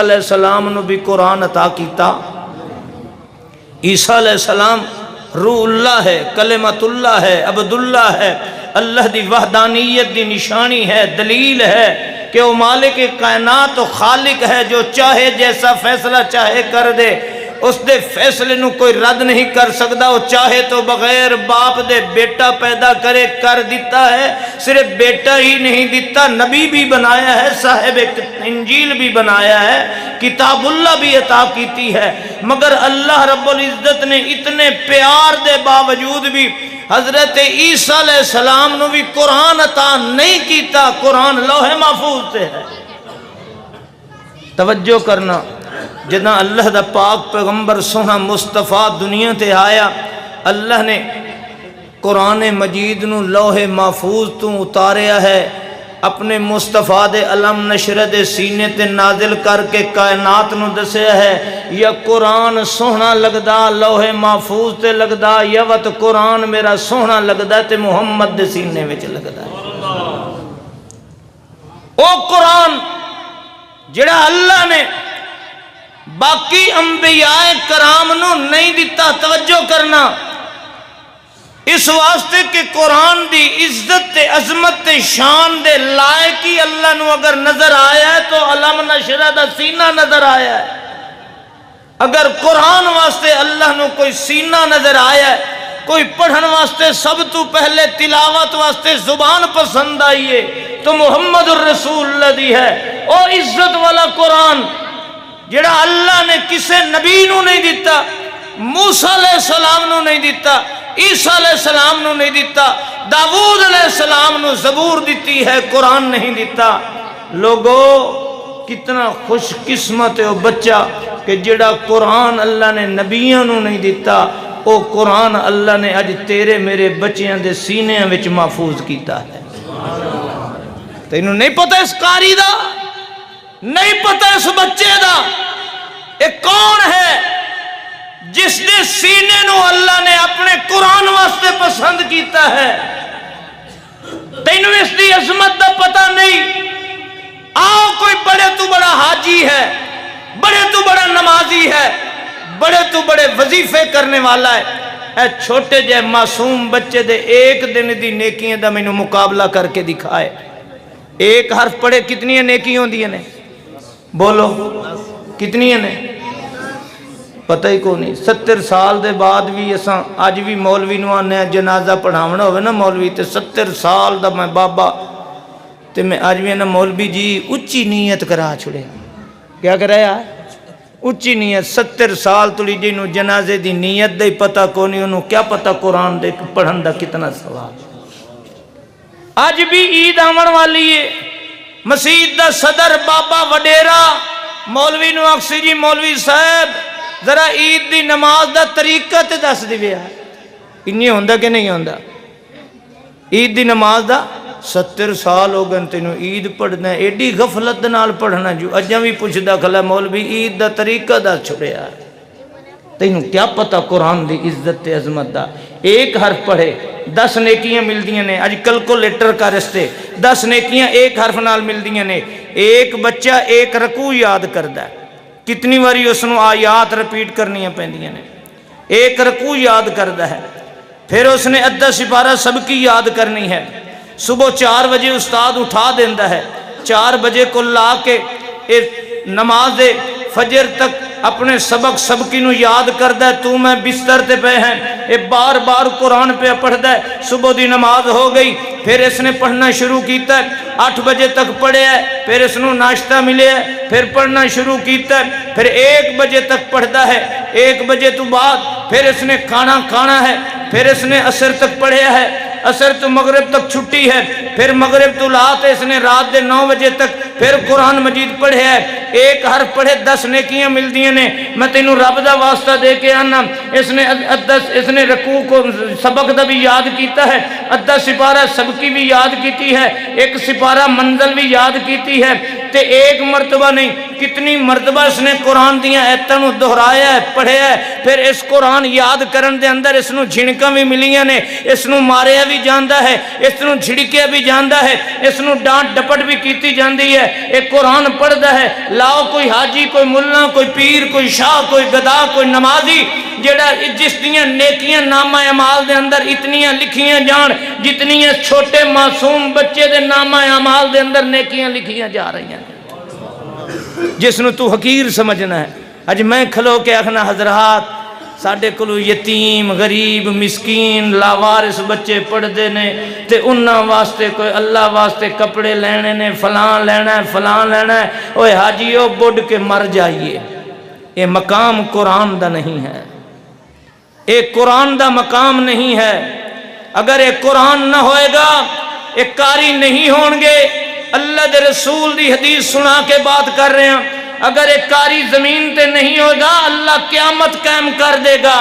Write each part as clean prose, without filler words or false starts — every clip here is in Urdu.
علیہ السلام نو بھی قرآن عطا کیتا. عیسیٰ علیہ السلام روح اللہ ہے، کلمت اللہ ہے، عبداللہ ہے، اللہ دی وحدانیت دی نشانی ہے، دلیل ہے کہ وہ مالک کائنات و خالق ہے، جو چاہے جیسا فیصلہ چاہے کر دے، اس دے فیصلے نو کوئی رد نہیں کر سکتا. وہ چاہے تو بغیر باپ دے بیٹا پیدا کرے کر دیتا ہے. صرف بیٹا ہی نہیں دیتا، نبی بھی بنایا ہے، صاحب انجیل بھی بنایا ہے، کتاب اللہ بھی عطا کیتی ہے. مگر اللہ رب العزت نے اتنے پیار دے باوجود بھی حضرت عیسیٰ علیہ السلام نو بھی قرآن عطا نہیں کیتا. قرآن لوح محفوظ سے ہے. توجہ کرنا، جداں اللہ دا پاک پیغمبر سونا مصطفیٰ دنیا تے آیا، اللہ نے قرآن مجید نو لوح محفوظ تو اتاریا ہے، اپنے مصطفیٰ دے علم نشر دے سینے تے نازل کر کے کائنات نو دسیا ہے. یا قرآن سونا لگدا لوح محفوظ تے لگدا، یا وت قرآن میرا سونا لگدا تے محمد دے سینے وچ لگدا. او قرآن جڑا اللہ نے باقی انبیاء کرام نو نہیں دیتا. توجہ کرنا، اس واسطے کہ قرآن دی عزت تے عظمت تے شان دے لائق ہی اللہ نو اگر نظر آیا ہے تو علم نشرہ دا سینہ نظر آیا ہے. اگر قرآن واسطے اللہ نو کوئی سینہ نظر آیا ہے، کوئی پڑھن واسطے سب تو پہلے تلاوت واسطے زبان پسند آئیے تو محمد الرسول اللہ دی ہے. او عزت والا قرآن جڑا اللہ نے کسے نبی نو نہیں دیتا، موسیٰ علیہ السلام نو نہیں دیتا، عیسیٰ علیہ السلام نو نہیں دیتا، داؤد علیہ السلام نو زبور دیتی ہے، قرآن نہیں دیتا. لوگو کتنا خوش قسمت ہے وہ بچہ کہ جڑا قرآن اللہ نے نبیوں نو نہیں دیتا، وہ قرآن اللہ نے اج تیرے میرے بچیاں دے سینے وچ محفوظ کیتا ہے. تینوں نہیں پتہ اس قاری دا، نہیں پتہ اس بچے دا ایک کون ہے جس نے سینے نو اللہ نے اپنے قرآن واسطے پسند کیتا ہے. تینوں اس دی عظمت دا پتہ نہیں. آؤ کوئی بڑے تو بڑا حاجی ہے، بڑے تو بڑا نمازی ہے، بڑے تو بڑے وظیفے کرنے والا ہے، اے چھوٹے جے معصوم بچے دے ایک دن دی نیکیاں دا مینوں مقابلہ کر کے دکھائے. ایک حرف پڑھے کتنی نیکیاں ہوندیاں نے؟ بولو کتنی نے؟ پتہ ہی کو نہیں. 70 سال دے بعد بھی اساں اج بھی مولوی نو آنے جنازہ پڑھاونا ہوئے نا مولوی تے 70 سال دا میں بابا تے میں اج بھی نا مولوی جی اچھی نیت کرا چھڑے. کیا کرایا؟ اچھی نیت. 70 سال تلی جی نو جنازے دی نیت دے پتہ کو نہیں، انہوں کیا پتہ قرآن دے پڑھن دا کتنا ثواب. اج بھی عید آمن والی ہے، مسجد دا صدر بابا وڈیرا مولوی نو اکسی جی مولوی صاحب ذرا عید دی نماز دا طریقہ تے دس دیویا. انہی ہوندہ کہ نہیں ہوندہ؟ عید دی نماز دا 70 سال ہو گئے تینوں عید پڑھنا ہے، ایڈی غفلت نال پڑھنا جو اجاں بھی پوچھ دا کھلا مولوی عید دا طریقہ دس چھڑیا. تینوں کیا پتہ قرآن دی عزت تے عظمت دا. ایک حرف پڑھے 10 نیکیاں مل دیاں نے. اج کیلکولیٹر کا رستے 10 نیکیاں ایک حرف نال مل دیاں نے. ایک بچہ ایک رکوع یاد کردا ہے، کتنی واری اس نو آیات رپیٹ کرنیاں پیندیاں نے. ایک رکوع یاد کردا ہے، پھر اس نے ادھا سپارہ سب کی یاد کرنی ہے. صبح 4 بجے استاد اٹھا دیندا ہے، 4 بجے کو لا کے نماز فجر تک اپنے سبق سب کی نو یاد کردہ ہے. تو میں بستر تے پہ ہیں، اے بار بار قرآن پہ پڑھدا ہے. صبح دی نماز ہو گئی، پھر اس نے پڑھنا شروع کیتا ہے. 8 بجے تک پڑھے ہے، پھر اس نو ناشتہ ملے ہے، پھر پڑھنا شروع کیتا ہے. پھر 1 بجے تک پڑھدا ہے. 1 بجے تو بعد پھر اس نے کھانا ہے. پھر اس نے عصر تک پڑھے ہے. عصر تو مغرب تک چھٹی ہے. پھر مغرب تو لات اس نے رات دے 9 بجے تک پھر قرآن مجید پڑھے ہے. ایک حرف پڑھے 10 نیکیاں مل دیئے نے. میں تینوں رب دا واسطہ دے کے آنا، اس نے رکوع کو سبق دا بھی یاد کیتا ہے، ادھا سپارہ سب کی بھی یاد کیتی ہے، ایک سپارہ منزل بھی یاد کیتی ہے. تے ایک مرتبہ نہیں کتنی مرتبہ اس نے قرآن دیا ایتوں دہرایا ہے پڑھیا ہے پھر اس قرآن یاد کرن دے اندر اس نو جھنکاں بھی ملیاں نے اس نو ماریا بھی جاندا ہے اس نو جھڑکیا بھی جاندا ہے اس نو ڈانٹ ڈپٹ بھی کیتی جاندی ہے ایک قرآن پڑھدا ہے لاؤ کوئی حاجی کوئی ملا کوئی پیر کوئی شاہ کوئی گدا کوئی نمازی جڑا جس دیاں نیکیاں نامہ اعمال دے اندر اتنیاں لکھیاں جان جتنیاں چھوٹے معصوم بچے دے نامہ اعمال دے اندر نیکیاں لکھیاں جا رہی ہیں جس نو تو حقیر سمجھنا ہے اج میں کھلو کے آخنا حضرات ساڈے کولو یتیم غریب مسکین لاوارث بچے پڑھدے نے تے انہاں واسطے کوئی اللہ واسطے کپڑے لینے نے فلان لینا ہے فلان لینا ہے اوے حاجیو بڑھ کے مر جائیے یہ مقام قرآن دا نہیں ہے ایک قرآن دا مقام نہیں ہے اگر ایک قرآن نہ ہوئے گا ایک قاری نہیں ہون گے اللہ دے رسول دی حدیث سنا کے بات کر رہے ہیں اگر ایک قاری زمین تے نہیں ہوگا اللہ قیامت قائم کر دے گا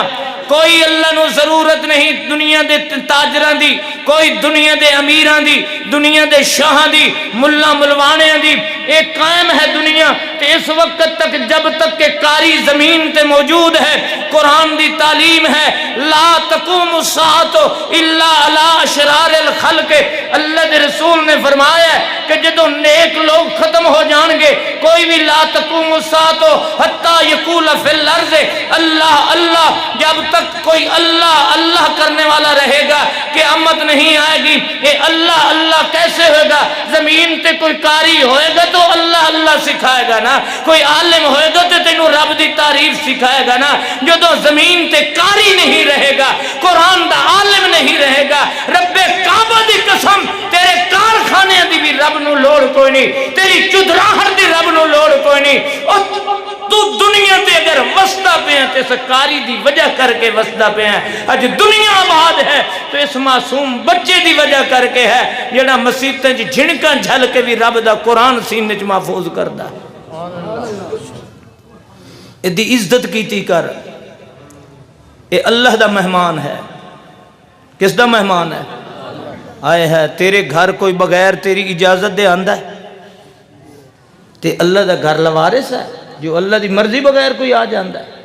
کوئی اللہ نو ضرورت نہیں دنیا دے تاجران دی کوئی دنیا دے امیران دی دنیا دے شاہاں دی ملا ملوانے دی ایک قائم ہے دنیا تے اس وقت تک جب تک کہ قاری زمین تے موجود ہے قرآن دی تعلیم ہے لا تقوم الساعۃ الا علی اشرار الخلق اللہ دے رسول نے فرمایا ہے کہ جدو نیک لوگ ختم ہو جان گے کوئی بھی لا تقوم الساعۃ حتی یقول فی الارض اللہ اللہ جب تک کوئی اللہ اللہ کرنے والا رہے گا قیامت نہیں آئے گی یہ اللہ اللہ کیسے ہوگا زمین تے کوئی قاری ہوئے گا تو اللہ اللہ سکھائے گا نا کوئی عالم ہوئے گا تو تینوں رب دی تعریف سکھائے گا نا جو تو زمین تے قاری نہیں رہے گا قرآن دا عالم نہیں رہے گا رب کعبہ دی قسم تیرے کارخانے دی بھی رب نو لوڑ کوئی نہیں تیری چدراہٹ دی رب نو لوڑ کوئی نہیں تو دنیا تے اگر وسطہ پہ ہیں تو اس قاری دی وجہ کر کے وسطہ پہ ہیں اج دنیا آباد ہے تو اس معصوم بچے دی وجہ کر کے ہے جڑا مسیتیں جھنکاں جھل کے بھی رب دا قرآن سینے چ محفوظ کردا اے دی عزت کیتی کر اے اللہ دا مہمان ہے کس دا مہمان ہے آئے ہے تیرے گھر کوئی بغیر تیری اجازت دے آندا ہے تے اللہ دا گھر لوارث ہے جو اللہ دی مرضی بغیر کوئی آ جاندا ہے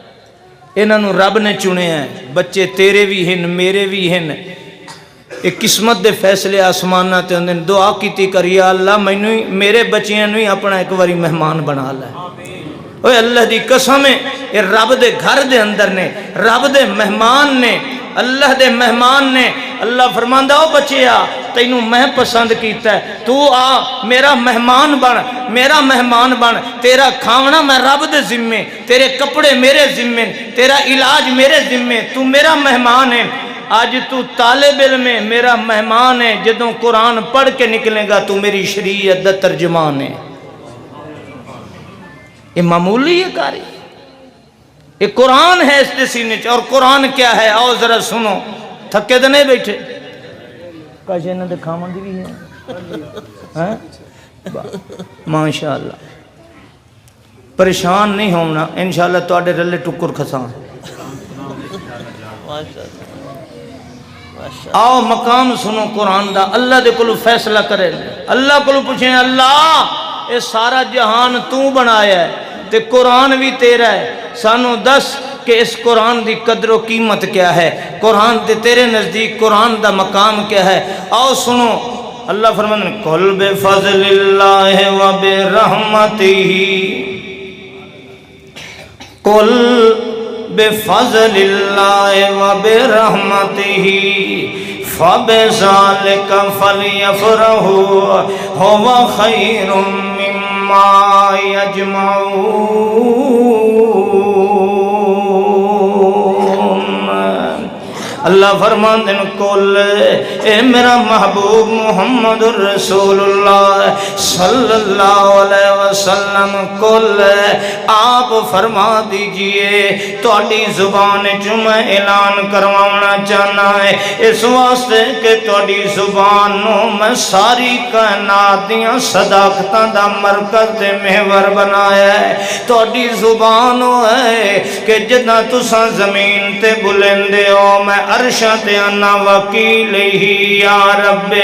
انہاں رب نے چنے ہیں بچے تیرے بھی ہیں میرے بھی ہیں ایک قسمت دے فیصلے آسمانہ تے ہوندے دعا کیتی کر یا اللہ مینوں میرے بچیاں نوں اپنا ایک واری مہمان بنا لے اوے اللہ دی قسم ہے اے رب دے گھر دے اندر نے رب دے مہمان نے اللہ دے مہمان نے اللہ فرماندا او بچیا تینوں میں پسند کیتا ہے تو آ میرا مہمان بن تیرا کھاونا میں رب دے ذمے تیرے کپڑے میرے ذمے تیرا علاج میرے ذمے تو میرا مہمان ہے آج تو طالب علم ہے میرا مہمان ہے جدوں قرآن پڑھ کے نکلے گا تو میری شریعت دا ترجمان ہے یہ معمولی ہے کاری یہ قرآن ہے اس دے سینے اور قرآن کیا ہے آؤ ذرا سنو تھکے تو نہیں بیٹھے کاشے انہوں نے کھاون دی بھی ہے ماشاءاللہ پریشان نہیں ہونا انشاءاللہ تواڈے رلے ٹکر کھساں آؤ مقام سنو قرآن دا اللہ دے کلو فیصلہ کرے اللہ کلو پوچھیں اللہ اے سارا جہان تو بنایا ہے تے قرآن بھی تیرا ہے سانو دس کہ اس قرآن دی قدر و قیمت کیا ہے قرآن تے تیرے نزدیک قرآن دا مقام کیا ہے آؤ سنو اللہ فرماتے ہیں قل بفضل اللہ و برحمتہ قل بفضل اللہ و برحمتہ فبذالک فلیفرحوا ھو خیر مما یجمعون اللہ فرماندے ہیں کل اے میرا محبوب محمد الرسول اللہ صلی اللہ علیہ وسلم کل آپ فرما دیجئے تواڈی زبان جو میں اعلان کروانا چاہنا ہے اس واسطے کہ تواڈی زبان نو میں ساری کائنات دیاں صداقتاں دا مرکز تے محور بنایا ہے تواڈی زبان ہے کہ جداں تساں زمین تے بلندے ہو میں عرشاں تے انا وکیل ہی یا رب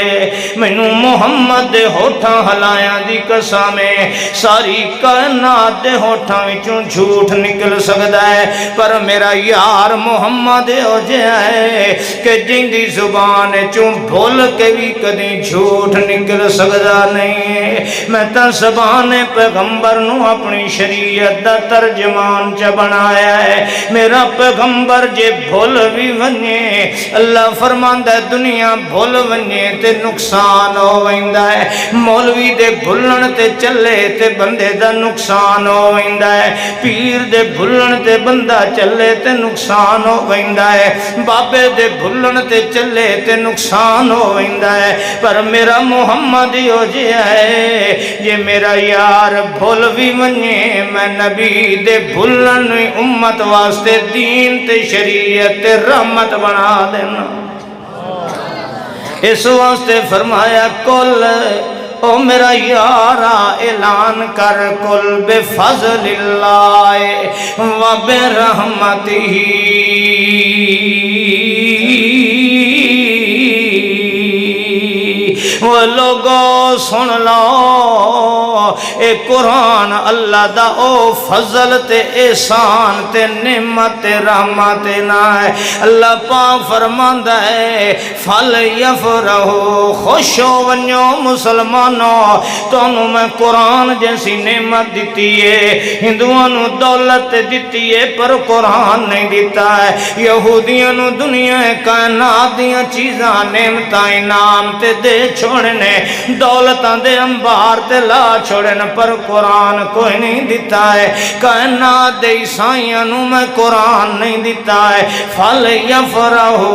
مینو محمد دے ہوٹھاں ہلایاں دی قسم ہے ساری کائنات دے ہوٹھاں وچوں جھوٹ نکل سکدا ہے پر میرا یار محمد ہو جائے ہے کہ جن دی زبان چوں بھول کے بھی کدی جھوٹ نکل سکدا نہیں ہے میں تا زبان پیغمبر نو اپنی شریعت دا ترجمان چ بنایا ہے میرا پیغمبر جے بھول بھی ونجے اللہ فرماندا ہے دنیا بھول ونجے تے نقصان ہو ویندا ہے مولوی دے بھلن تے چلے تے بندے دا نقصان ہو ویندا ہے پیر دے بھلن تے بندہ چلے تے نقصان ہو ویندا ہے بابے دے بھلن تے چلے تے نقصان ہو ویندا ہے پر میرا محمد ہو جیا ہے یہ میرا یار بھول بھی ونجے میں نبی دے بھلن امت واسطے دین تے شریعت تے رحمت بنا دینا اس واسطے فرمایا کل او میرا یارا اعلان کر کل بفضل اللہ و برحمتہ وہ لوگو سن لو اے قرآن اللہ دا او فضل تے احسان تے نعمت تے رحمت نہ ہے اللہ پاک فرماندا ہے فل یفرحو خوش ہو ونجو مسلمانوں تانوں میں قرآن جیسی نعمت دیتی ہے ہندوؤں نو دولت دیتی ہے پر قرآن نہیں دیتا ہے یہودیاں نو دنیا کائنات دیاں چیزاں نعمتاں انعام تے دے چھوڑنے دولتاں دے انبار تے لا چھوڑنے پر قرآن کوئی نہیں دیتا ہے کائنات دے عیسائیاں نو میں قرآن نہیں دیتا ہے فل یفرحو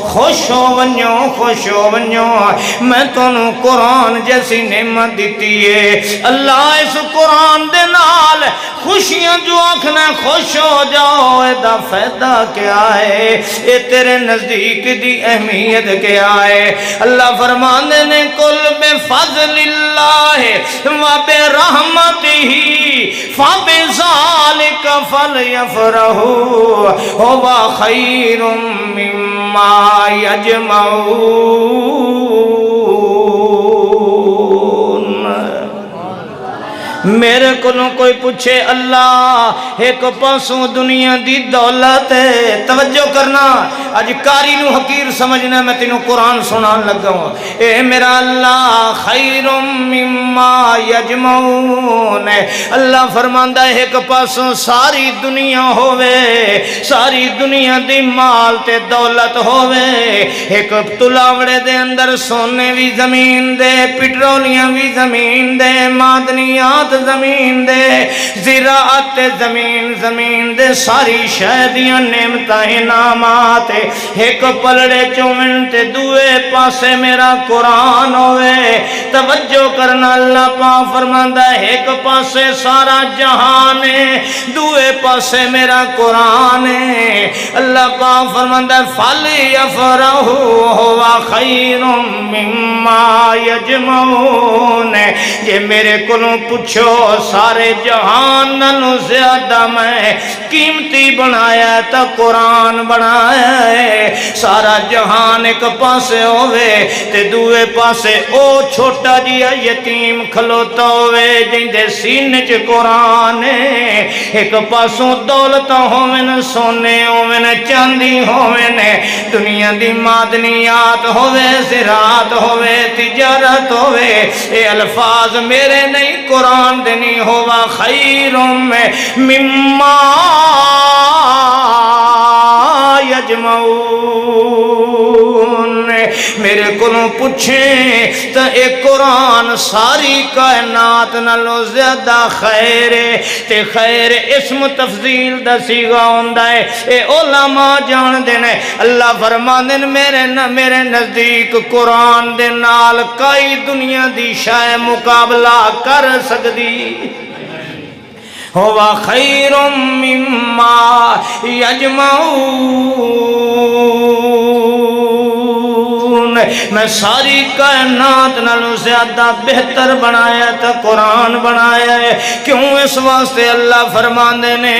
خوش ہو ونجو میں تانوں قرآن جیسی نعمت دیتی ہے اللہ اس قرآن دے نال خوشیاں جو آنکھنا خوش ہو جاؤ اے دا فائدہ کیا ہے اے تیرے نزدیک دی اہمیت کیا ہے اللہ فرمانے نے کل بفضل اللہ و برحمتہ فبذالک فلیفرحوا هو خیر مما یجمعون میرے کو کوئی پوچھے اللہ ایک پاسوں دنیا دی دولت ہے توجہ کرنا اج کاری نو حقیر سمجھنا میں تینوں قرآن سنان لگا ہوں اے میرا اللہ خیر مما یجمعون اللہ فرماندا ہے ایک پاسوں ساری دنیا ہووے ساری دنیا دی مال تے دولت ہووے ایک تلاوڑے دے اندر سونے بھی زمین دے پٹرولیاں بھی زمین دے معدنیات زمین دے زراعت زمین دے ساری شہدیاں نعمتاں انعامات ایک پلڑے چومن تے دوے پاسے میرا قرآن ہوئے توجہ کرنا اللہ پاک فرماندا ہے ایک پاسے سارا جہان ہے دوے پاسے میرا قرآن ہے اللہ پاک فرماندا ہے فَلْيَفْرَحُوا هُوَ خَيْرٌ مِّمَّا يَجْمَعُونَ یہ میرے کولوں پوچھو سارے جہان نالوں زیادہ میں قیمتی بنایا تا قرآن بنایا ہے سارا جہان ایک پاسے ہوئے تے دوے پاسے او چھوٹا جیا یتیم کھلوتا ہوئے جن دے سینے چ قرآن ہے ایک پاسوں دولت ہوئن سونے ہوئن چاندی ہوئن دنیا دی معدنیات ہوئے زراعت ہوئے تجارت ہوئے اے الفاظ میرے نہیں قرآن دنی ہوا خیر مما یجمعون میرے کولوں پوچھیں تو ایک قرآن ساری کائنات نالوں زیادہ خیر ہے تے خیر اسم تفضیل دا صیغہ ہوندا ہے اے علماء جان دینے اللہ فرماندے میرے نزدیک قرآن دے نال کئی دنیا دی شے مقابلہ کر سکدی ہوا خیر مما یجمعون میں ساری کائنات نالوں زیادہ بہتر بنایا تو قرآن بنایا ہے۔ کیوں؟ اس واسطے اللہ فرماندے نے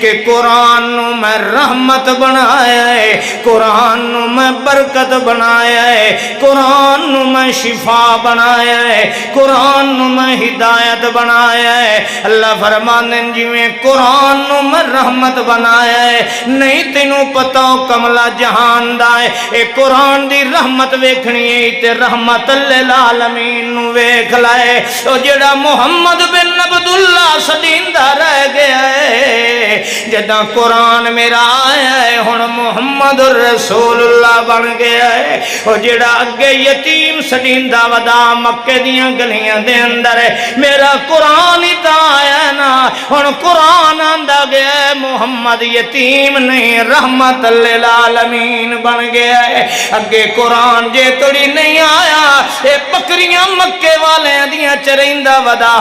کہ قرآن نو میں رحمت بنایا ہے، قرآن نو میں برکت بنایا ہے، قرآن نو میں شفا بنایا ہے، قرآن نو میں ہدایت بنایا ہے۔ اللہ فرماندے جی میں قرآن نو میں رحمت بنایا ہے، نہیں تینوں پتا کملا جہان دا ہے، اے قرآن دی رحمت ویکھنی ہے تے رحمت للعالمین نو ویکھ لائے۔ او جڑا محمد بن عبداللہ سدیندہ رہ گیا ہے، جداں قرآن میرا آیا ہے ہن محمد رسول اللہ بن گیا ہے۔ او جڑا اگے یتیم سدیندہ ودا مکے دیاں گلیاں دے اندر ہے، میرا قرآن ہی تا آیا ہے نا، ہن قرآن آندا گیا ہے محمد یتیم نہیں رحمت للعالمین بن گیا ہے۔ اگے قرآن جے توڑی نہیں آیا اے بکریاں مکے والے دیاں چرندہ ودا،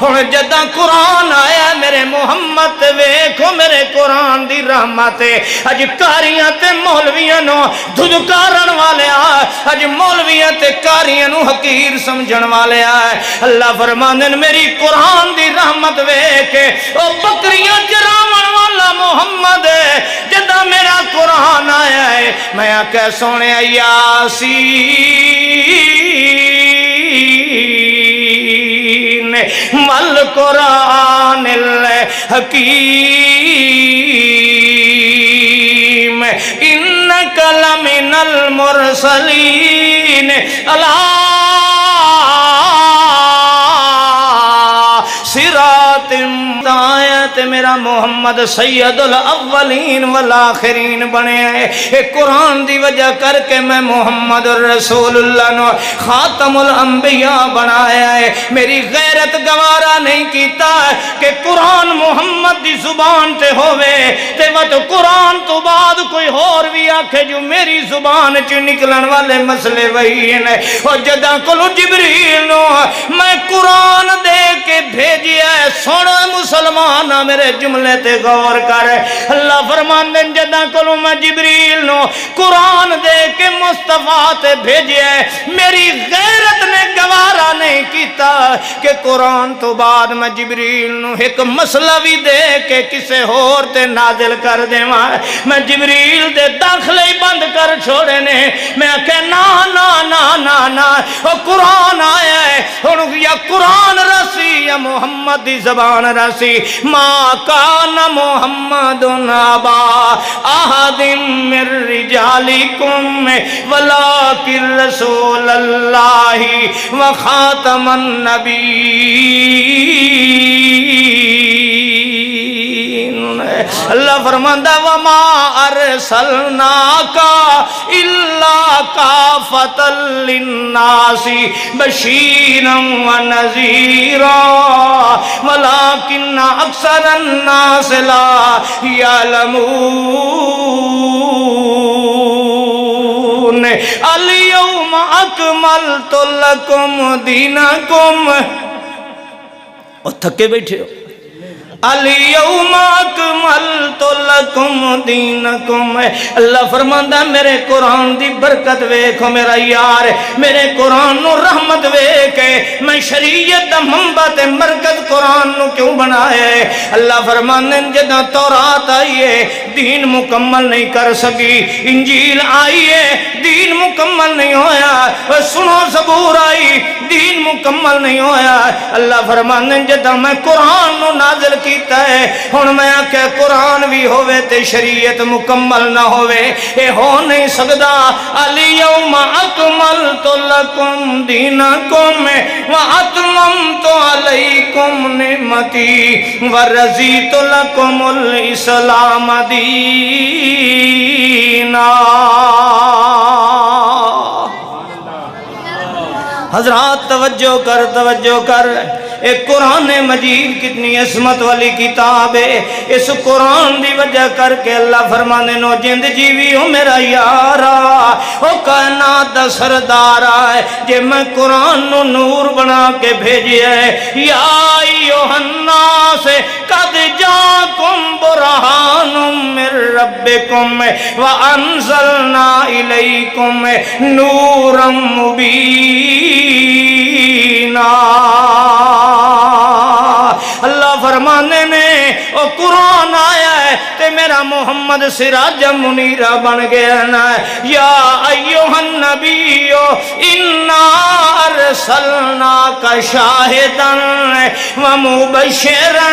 ہن جداں قرآن آیا میرے محمد تے ویکھو میرے قرآن دی رحمت ہے۔ اج کاریاں تے مولویاں نو دھدکارن والے اج مولویاں تے کاریاں نو حقیر سمجھن والے اللہ فرماندے میری قرآن دی رحمت ویکھ او بکریاں چراون والا محمد جداں میرا قرآن آیا ہے میں آکھیا سونے یاسین والقرآن الحکیم انک لمن المرسلین علی صراط آیت میرا محمد سید الاولین والآخرین بنے ہیں۔ ایک قرآن دی وجہ کر کے میں محمد رسول اللہ نو خاتم الانبیاء بنایا ہے۔ میری غیرت گوارا نہیں کیتا کہ قرآن محمد دی زبان تے ہوئے تے وقت قرآن تو بعد کوئی اور بھی آکھے جو میری زبان چ نکلن والے مسئلے وہی ہیں۔ اور جداں کلو جبریل نو میں قرآن دے کے بھیجیا ہے، سونا مسلمان میرے جملے تے غور کر، اللہ فرماندے جداں کلو میں جبریل نو قرآن دے کے مصطفیٰ تے بھیجیا ہے، میری غیرت نے گوارا نہیں کیتا کہ قرآن تو بعد میں جبریل نو ایک مسئلہ بھی دے کے کسے اور تے نازل کر دے میں جبریل دے داخلے ہی بند کر چھوڑے نے۔ میں کہ نا نا نا نا نا وہ قرآن آیا ہے یا قرآن رسی یا محمد دی زبان رسی۔ ما کان محمد ابا احد من رجالکم ولکن رسول اللہ وخاتم النبیین۔ اللہ فرماندہ وما ارسلناک الا کافۃ للناس بشیرا ونذیرا ولکن اکثر الناس لا یعلمون۔ الیوم اکملت لکم دینکم، اور تھکے بیٹھے ہو، الیوم اکملت لکم دینکم۔ اللہ فرماندہ میرے قرآن دی برکت ویکھو میرا یار، میرے قرآن نو رحمت ویکھے میں شریعت دا منبع تے مرکز قرآن نو کیوں بنایا ہے۔ اللہ فرماندے جداں تورات آئیے دین مکمل نہیں کر سکی، انجیل آئیے دین مکمل نہیں ہویا، سنو زبور آئی دین مکمل نہیں ہویا۔ اللہ فرماندے جداں میں قرآن نو نازل کیتا ہے ہن میں کہ قرآن بھی ہوئے تے شریعت مکمل نہ ہوئے، اے ہو نہیں سکدا۔ الیوم اکملت لکم دینکم واتممت علیکم نعمتی ورضیت لکم الاسلام دینا۔ حضرات توجہ کر ایک قرآن مجید کتنی عصمت والی کتاب ہے. اس قرآن دی وجہ کر کے اللہ فرمانے نو جند جیوی ہو میرا یارا او کائنات دا سردار ہے جے میں قرآن نو نور بنا کے بھیجیا ہے. یا ایھا الناس قد جاءکم برہان من ربکم وانزلنا الیکم نورا مبینا. اللہ فرمانے نے او قرآن آیا ہے تے میرا محمد سراج منیرہ بن گیا نا. یا ایھا النبی انا ارسلناک شاہدا ومبشرا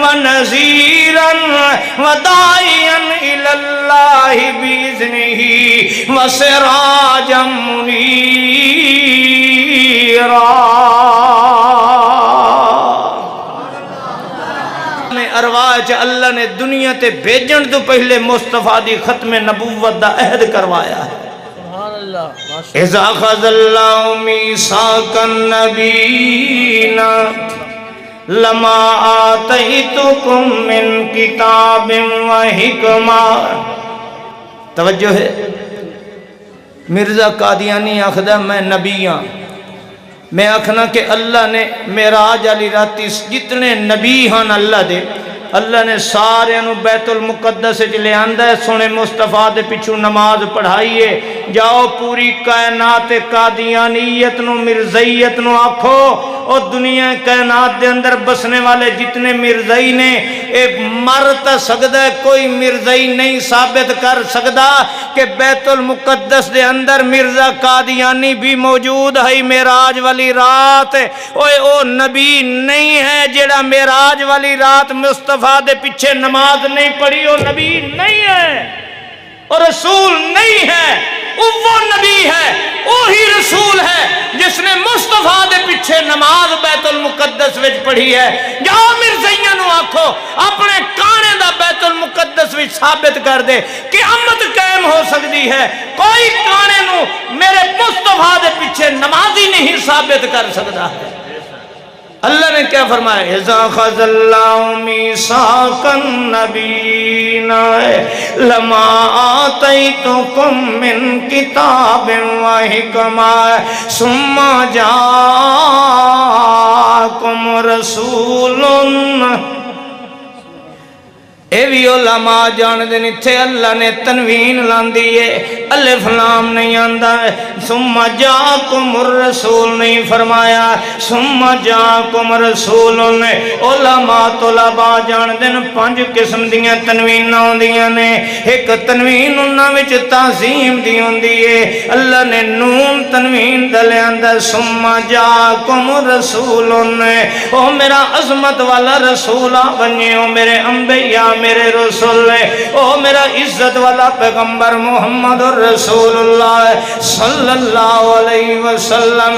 ونذیرا وداعیا الی اللہ باذنہ وسراجا منیرا. ارواح اللہ نے دنیا تے بھیجن تو پہلے مصطفیٰ دی ختم نبوت دا عہد کروایا ہے. اذا اخذ اللہ میثاق النبیین لما آتیتکم من کتاب و حکمہ. توجہ ہے. مرزا قادیانی آخدہ میں نبی ہاں. میں آکھنا کہ اللہ نے معراج علی راتی جتنے نبی ہیں اللہ دے اللہ نے سارے انہوں بیت المقدس لے آندہ ہے. سونے مصطفیٰ دے پچھو نماز پڑھائیے. جاؤ پوری کائنات قادیانیت نو مرزائیت نو آکھو اور دنیا کائنات دے اندر بسنے والے جتنے مرزائی نے ایک مرتا سکتا ہے. کوئی مرزائی نہیں ثابت کر سکتا کہ بیت المقدس دے اندر مرزا قادیانی بھی موجود ہے معراج والی رات. او نبی نہیں ہے جیڑا معراج والی رات مصطفیٰ دے پیچھے نماز نہیں پڑھی. وہ نبی نہیں ہے اور رسول نہیں ہے. وہ نبی ہے وہی رسول ہے جس نے مصطفیٰ دے پیچھے نماز بیت المقدس وچ پڑھی ہے. جاؤ مرزائیاں نو آکھو اپنے کانے دا بیت المقدس وچ ثابت کر دے. قیامت قائم ہو سکتی ہے کوئی کانے نو میرے مصطفیٰ دے پیچھے نمازی نہیں ثابت کر سکتا ہے. اللہ نے کیا فرمایا؟ اذا اخذ اللہ میثاق النبیین لما آتیتکم من کتاب و حکمہ ثم جاءکم رسول. اے بھی علماء جان دن تھے اللہ نے تنوین لان دیئے الف لام نہیں آندہ ہے. ثم جاءکم الرسول نہیں فرمایا ثم جاءکم رسول. علماء طلباء جان دن 5 قسم دیاں تنوین نہ دیاں نے. ایک تنوین انہاں وچ تعظیم دی ہوندی ہے. اللہ نے نون تنوین دلے اندر ثم جاءکم رسول. او میرا عظمت والا رسول آ بنیے او میرے انبیاء میرے رسول او میرا عزت والا پیغمبر محمد رسول اللہ صلی اللہ علیہ وسلم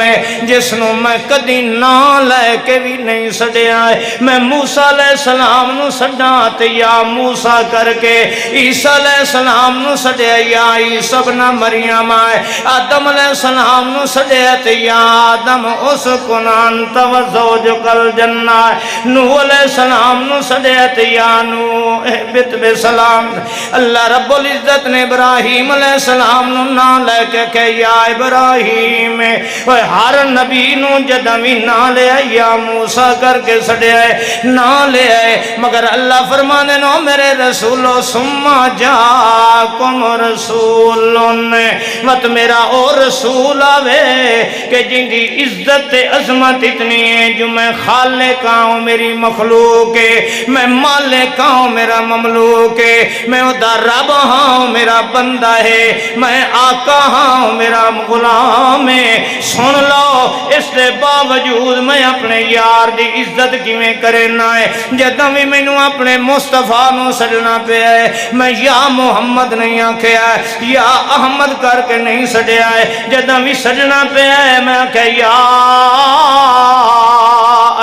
جس نو میں کدی نہ لے کے بھی نہیں سڑیا ہے. میں موسیٰ علیہ السلام نو سڑا تے یا موسیٰ کر کے عیسیٰ علیہ السلام نو سڑیا یا عیسیٰ ابن مریم ہے. آدم علیہ السلام نو سڑیا تے یا آدم اسکن انت و زوجک الجنہ. نوح علیہ السلام نو سڑیا تے یا نوح اہبت بسلام. اللہ رب العزت نے ابراہیم علیہ السلام نو نا لے کے کہ یا ابراہیم. ہر نبی نو جدوی نا لے آئے یا موسیٰ کر کے سڑے آئے نا لے آئے. مگر اللہ فرمانے نو میرے رسولو ثم جاءکم رسول. مت میرا اور رسول آوے کہ جن کی عزت عظمت اتنی ہے جو میں خالق ہوں میری مخلوق ہے. میں مالک ہوں میرا مملوک ہے. میں ادا رب ہوں میرا بندہ ہے. میں آقا ہوں میرا غلام ہے. سن لو اس کے باوجود میں اپنے یار دی عزت کیویں کرنا ہے. جدوں بھی مینوں اپنے مصطفیٰ نو سجنا پیا ہے میں یا محمد نہیں آکھیا ہے یا احمد کر کے نہیں سجیا ہے. جدوں بھی سجنا پیا ہے میں آکھیا یا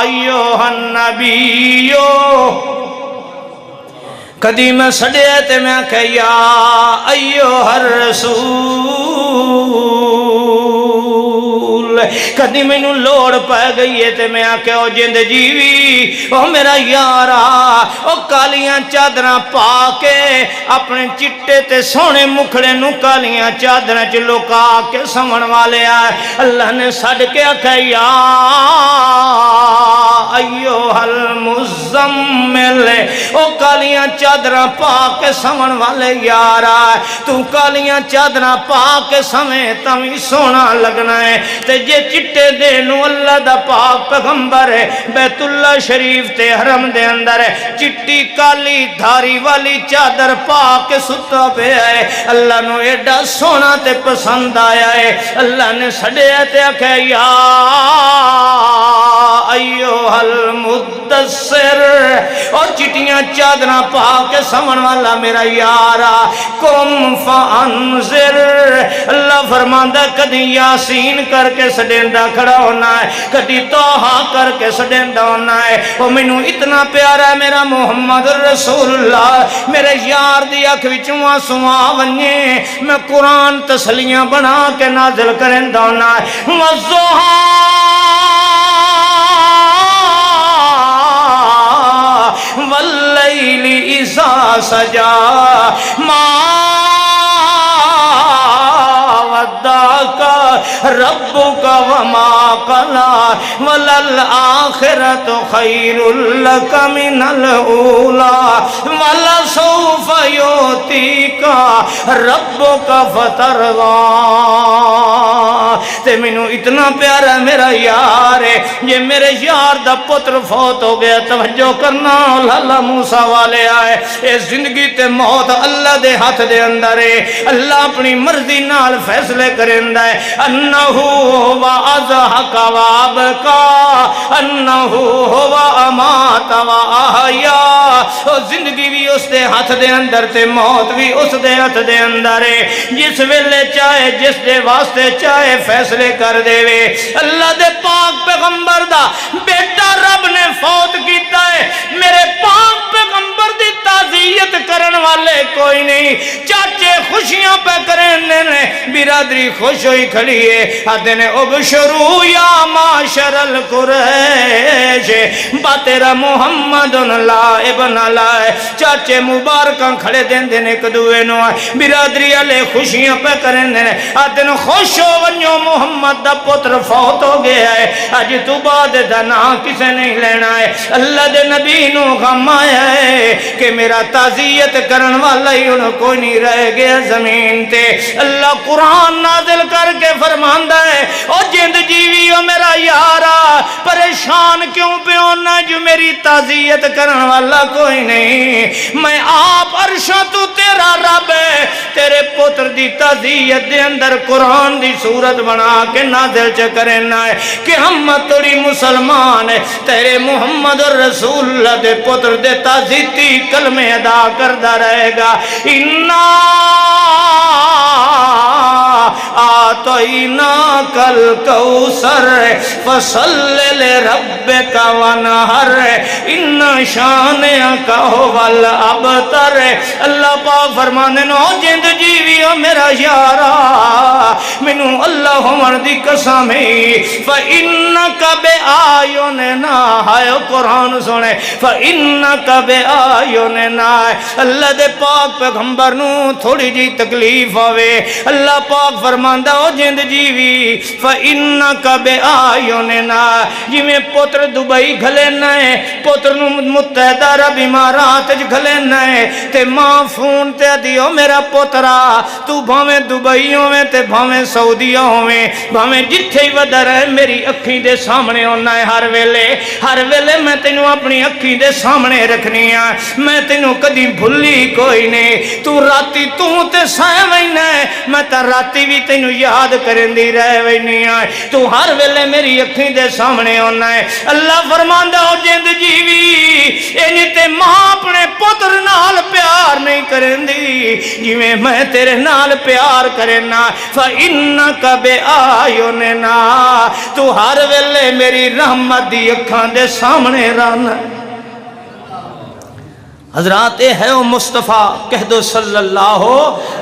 ایھا النبیو. کدی میں سڑیا تے میں آکھیا یا ایھا الرسول. کدی مینوں لوڑ پی گئی ہے تے میں آکھیا او جند جیوی او میرا یارا او کالیاں چادراں پا کے اپنے چٹے تے سونے مکھڑے نو کالیاں چادراں چ لکا کے سمن والے آئے اللہ نے سڈ کے آکھیا یا ایھا المزمل او کالیاں چادراں پا کے سمن والے یارا تو کالیاں چادراں پا کے سمیں تاویں سونا لگنا ہے تے جے چٹے دے نو اللہ دا پاک پیغمبر ہے بیت اللہ شریف تے حرم دے اندر ہے چٹی کالی دھاری والی چادر پا کے ستا پیا ہے اللہ نو ایڈا سونا تے پسند آیا ہے اللہ نے سڈیا تے آکھیا یا ایھا المدثر اور چٹیاں چادراں پا کے سمن والا میرا یارا قم فانذر اللہ فرماندا کدی یاسین کر کے سڈیندا کھڑا ہونا ہے کدی توحا کر کے سڈیندا ہونا ہے او مینوں اتنا پیارا ہے میرا محمد رسول اللہ میرے یار دی اکھ وچوں آنسو آ ونجے میں قرآن تسلیاں بنا کے نازل کریندا ہونا ہے واللیل اذا سجا ما ودعک ربک وما قلى وللآخرۃ خیر لک من الاولی ولسوف یؤتیک ربک فترضی تے مینوں اتنا پیارا میرا یار ہے یہ میرے یار دا پتر فوت ہو گیا توجہ کرنا لالا موسیٰ والے آئے اے زندگی تے موت اللہ دے ہاتھ دے اندر ہے اللہ اپنی مرضی نال فیصلے کریندا ہے انہو ہوا اضحک و ابکا انہو ہوا امات و احیا زندگی بھی اس دے ہاتھ دے اندر تے موت بھی اس دے ہاتھ دے اندر ہے جس ویلے چاہے جس دے واسطے چاہے فیصلے کر دے وے اللہ دے پاک پیغمبر دا بیٹا رب نے فوت کیتا ہے میرے پاک پیغمبر دی تعزیت کرن والے کوئی نہیں چاچے خوشیاں پہ کرنے نے برادری خوش ہوئی کھڑی ہے آدھے نے ابشرو یا معاشر القریش با تیرا محمد لائب نہ لائے چاچے مبارکاں کھڑے دین دین ایک دوے نو برادری علی خوشیاں پہ کرنے نے آدھے نے خوش ہو ونیو محمد دا پتر فوت ہو گیا ہے آج تو بعد دا نا کسے نہیں لینا ہے اللہ دے نبی نو غم آیا ہے کہ میرا تعزیت کرن والا ہی انہوں کوئی نہیں رہ گیا زمین تے اللہ قرآن نازل کر کے فرماندہ ہے او جند جیوی او میرا یارا پریشان کیوں پہ ہونا جو میری تعزیت کرن والا کوئی نہیں میں آپ عرشہ تو تیرا رب ہے تیرے پتر دی تعزیت دے اندر قرآن دی صورت بنا کے نازل چکرنا ہے کہ ہم توڑی مسلمان ہے تیرے محمد رسول اللہ دے پتر دے تعزیتی کلمے ادا کردہ رہے گا آتیناک الکوثر فصل لربک ونہر ان شانئک ھو الابتر اللہ پاک فرمانے نو جند جیوی او میرا یارا منو اللہ ہمر دی قسمی فإنک بآیوننا ہے قرآن سنے فإنک بآیوننا اللہ دے پاک پیغمبر نو تھوڑی جی تکلیف ہوئے اللہ پاک فرماندہ ہو جند جیوی فإنک بآیوننا جی میں پتر دبئی گھلے نئے پتر نو متحدہ عرب امارات گھلے نئے تے ماں فون تے دیو میرا پترا تو بھامیں دبئیوں میں تے بھامیں سعودیوں میں بھامیں جتھے ہی ودر ہے میری اکھیں دے سامنے ہونا ہے ہر ویلے میں تینوں اپنی اکھیں دے سامنے رکھنی ہے میں تینوں کدی بھلی کوئی نہیں تو راتی تو تے سائے وینا ہے میں تا راتی بھی تینوں یاد کرن دی رہ وینی ہے تو ہر ویلے میری اکھیں دے سامنے ہونا ہے اللہ فرماندہ ہو جند جیوی اینی تے ماں اپنے پتر نال پیار نہیں کرن دی جی میں تیرے نال پیار کرنا فإنک بآیوننا تو ہر ویلے میری رحمت دی اکھاں دے سامنے رہنا حضرات اے ہے او مصطفیٰ کہہ دو صلی اللہ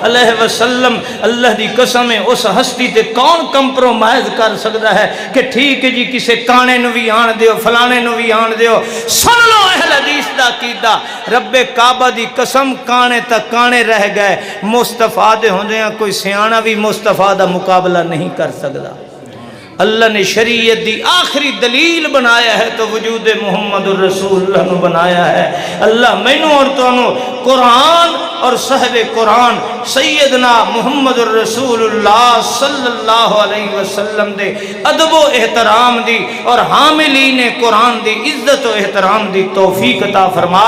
علیہ وسلم، اللہ دی قسم ہے اس ہستی تے کون کمپرومائز کر سکتا ہے کہ ٹھیک ہے جی کسے کانے نو بھی آن دیو فلانے نو بھی آن دیو. سن لو اہل حدیث دا عقیدہ، رب کعبہ دی قسم کانے تک کانے رہ گئے، مصطفیٰ دے ہوندیاں کوئی سیاںہ بھی مصطفیٰ دا مقابلہ نہیں کر سکتا. اللہ نے شریعت دی آخری دلیل بنایا ہے تو وجود محمد الرسول اللہ نے بنایا ہے. اللہ مینوں اور تانوں قرآن اور صاحب قرآن سیدنا محمد الرسول اللہ صلی اللہ علیہ وسلم دے ادب و احترام دی اور حاملین قرآن دی عزت و احترام دی توفیق عطا فرما.